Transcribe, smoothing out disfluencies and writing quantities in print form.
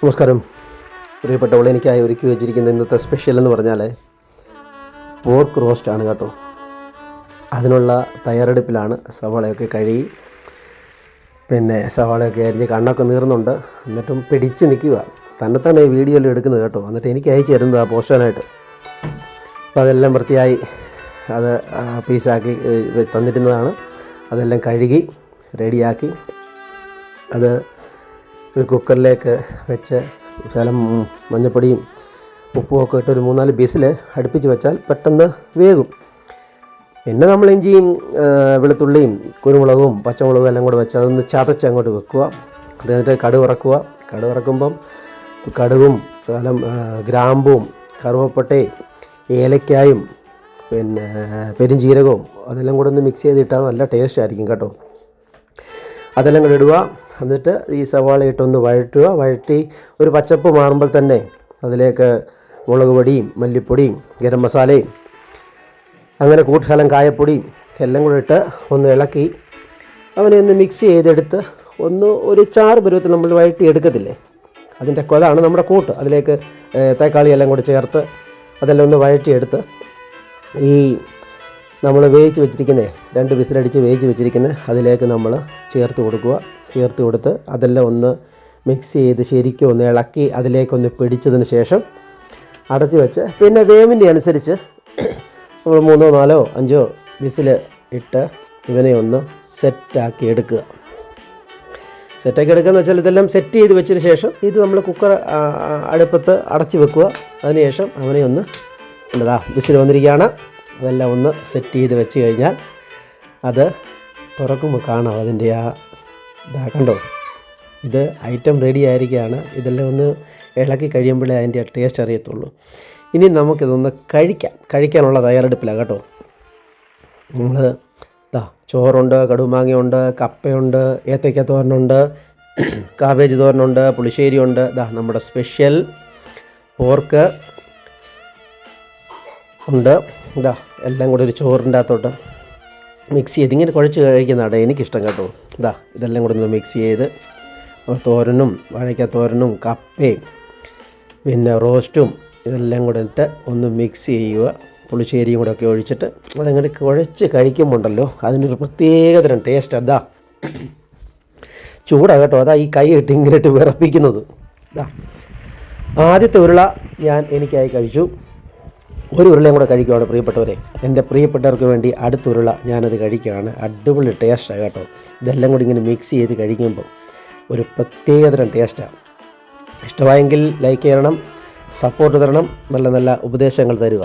നമസ്കാരം പ്രിയപ്പെട്ടവളെ, എനിക്കായി ഒരുക്കി വെച്ചിരിക്കുന്ന ഇന്നത്തെ സ്പെഷ്യൽ എന്ന് പറഞ്ഞാൽ പോർക്ക് റോസ്റ്റാണ് കേട്ടോ. അതിനുള്ള തയ്യാറെടുപ്പിലാണ്. സവാളയൊക്കെ കഴുകി സവാളയൊക്കെ അരിഞ്ഞ് കണ്ണൊക്കെ നീറുന്നുണ്ട്. എന്നിട്ടും പിടിച്ച് നിൽക്കുക. തന്നെ ഈ വീഡിയോയിൽ എടുക്കുന്നത് കേട്ടോ. എന്നിട്ട് എനിക്ക് അയച്ചു തരുന്നതാണ് പോസ്റ്റാനായിട്ട്. അപ്പോൾ അതെല്ലാം വൃത്തിയായി അത് പീസാക്കി തന്നിരുന്നതാണ്. അതെല്ലാം കഴുകി റെഡിയാക്കി അത് ഒരു കുക്കറിലേക്ക് വെച്ച് ശകലം മഞ്ഞൾപ്പൊടിയും ഉപ്പും ഒക്കെ ഇട്ട് ഒരു 3-4 ബിസിൽ അടുപ്പിച്ച് വെച്ചാൽ പെട്ടെന്ന് വേകും. പിന്നെ നമ്മൾ ഇഞ്ചിയും വെളുത്തുള്ളിയും കുരുമുളകും പച്ചമുളകും എല്ലാം കൂടെ വെച്ച് അതൊന്ന് ചതച്ച് അങ്ങോട്ട് വെക്കുക. എന്നിട്ട് കടുക് വറക്കുക. കടുക് വറക്കുമ്പം കടുകും ശകലം ഗ്രാമ്പും കറുവപ്പട്ടയും ഏലക്കായും പെരുംജീരകവും അതെല്ലാം കൂടെ ഒന്ന് മിക്സ് ചെയ്തിട്ടാൽ നല്ല ടേസ്റ്റ് ആയിരിക്കും കേട്ടോ. അതെല്ലാം കൂടെ ഇടുക. എന്നിട്ട് ഈ സവാള ഇട്ടൊന്ന് വഴറ്റി ഒരു പച്ചപ്പ് മാറുമ്പോൾ തന്നെ അതിലേക്ക് മുളക് പൊടിയും മല്ലിപ്പൊടിയും ഗരം മസാലയും അങ്ങനെ ശകലം കായപ്പൊടിയും എല്ലാം കൂടെ ഇട്ട് ഒന്ന് ഇളക്കി അവനെ ഒന്ന് മിക്സ് ചെയ്തെടുത്ത് ഒരു ചാറ് പരുവത്തിൽ നമ്മൾ വഴറ്റി എടുക്കത്തില്ലേ, അതിൻ്റെ അതാണ് നമ്മുടെ കൂട്ട്. അതിലേക്ക് തക്കാളി എല്ലാം കൂടെ ചേർത്ത് അതെല്ലാം ഒന്ന് വഴറ്റിയെടുത്ത് ഈ നമ്മൾ വേവിച്ച് വെച്ചിരിക്കുന്നത് 2 വിസിലടിച്ച് വേവിച്ച് വെച്ചിരിക്കുന്നത് അതിലേക്ക് നമ്മൾ ചേർത്ത് കൊടുത്ത് അതെല്ലാം ഒന്ന് മിക്സ് ചെയ്ത് ശരിക്കും ഒന്ന് ഇളക്കി അതിലേക്കൊന്ന് പിടിച്ചതിന് ശേഷം അടച്ച് വെച്ച് പിന്നെ വേവിൻ്റെ അനുസരിച്ച് നമ്മൾ 3, 4, 5 വിസിൽ ഇട്ട് ഇവനെ ഒന്ന് സെറ്റാക്കി എടുക്കുക. എന്ന് വെച്ചാൽ ഇതെല്ലാം സെറ്റ് ചെയ്ത് വെച്ചതിന് ശേഷം ഇത് നമ്മൾ കുക്കർ അടുപ്പത്ത് അടച്ച് വെക്കുക. അതിനുശേഷം അവനെ ഒന്ന് വിസിൽ വന്നിരിക്കുകയാണ്. അതെല്ലാം ഒന്ന് സെറ്റ് ചെയ്ത് വെച്ച് കഴിഞ്ഞാൽ അത് തുറക്കുമ്പോൾ കാണാം അതിൻ്റെ കണ്ടോ, ഇത് ഐറ്റം റെഡി ആയിരിക്കുകയാണ്. ഇതെല്ലാം ഒന്ന് ഇളക്കി കഴിയുമ്പോഴേ അതിൻ്റെ ടേസ്റ്റ് അറിയത്തുള്ളൂ. ഇനി നമുക്കിതൊന്ന് കഴിക്കാനുള്ള തയ്യാറെടുപ്പിലാണ് കേട്ടോ. നമ്മൾ ചോറുണ്ട്, കടുമാങ്ങയുണ്ട്, കപ്പയുണ്ട്, ഏത്തയ്ക്ക തോരനുണ്ട്, കാബേജ് തോരനുണ്ട്, പുളിശ്ശേരിയുണ്ട്. നമ്മുടെ സ്പെഷ്യൽ പോർക്ക് ഉണ്ട്. എല്ലാം കൂടി ഒരു ചോറിൻ്റെ അകത്തോട്ട് മിക്സ് ചെയ്ത് ഇങ്ങനെ കുഴച്ച് കഴിക്കുന്നതാണ് എനിക്കിഷ്ടം കേട്ടോ. ഇതെല്ലാം കൂടി ഒന്ന് മിക്സ് ചെയ്ത് തോരനും വാഴയ്ക്ക തോരനും കപ്പയും റോസ്റ്റും ഇതെല്ലാം കൂടെ ഇട്ട് ഒന്ന് മിക്സ് ചെയ്യുക. പുളിശ്ശേരിയും കൂടെ ഒക്കെ ഒഴിച്ചിട്ട് അതങ്ങനെ കുഴച്ച് കഴിക്കുമ്പോണ്ടല്ലോ അതിനൊരു പ്രത്യേകതരം ടേസ്റ്റ്. ചൂടാണ് കേട്ടോ. ഈ കൈ ഇട്ട് ഇങ്ങനെ ഇട്ട് വിറപ്പിക്കുന്നത്. ആദ്യത്തെ ഉരുള എനിക്കായി കഴിച്ചു. ഒരു ഉരുളയും കൂടെ കഴിക്കുകയാണ് പ്രിയപ്പെട്ടവരെ. എൻ്റെ പ്രിയപ്പെട്ടവർക്ക് വേണ്ടി അടുത്ത ഉരുള ഞാനത് കഴിക്കുകയാണ്. അടിപൊളി ടേസ്റ്റാണ് കേട്ടോ. ഇതെല്ലാം കൂടി ഇങ്ങനെ മിക്സ് ചെയ്ത് കഴിക്കുമ്പോൾ ഒരു പ്രത്യേകതരം ടേസ്റ്റാണ്. ഇഷ്ടമായെങ്കിൽ ലൈക്ക് ചെയ്യണം, സപ്പോർട്ട് തരണം, നല്ല നല്ല ഉപദേശങ്ങൾ തരിക.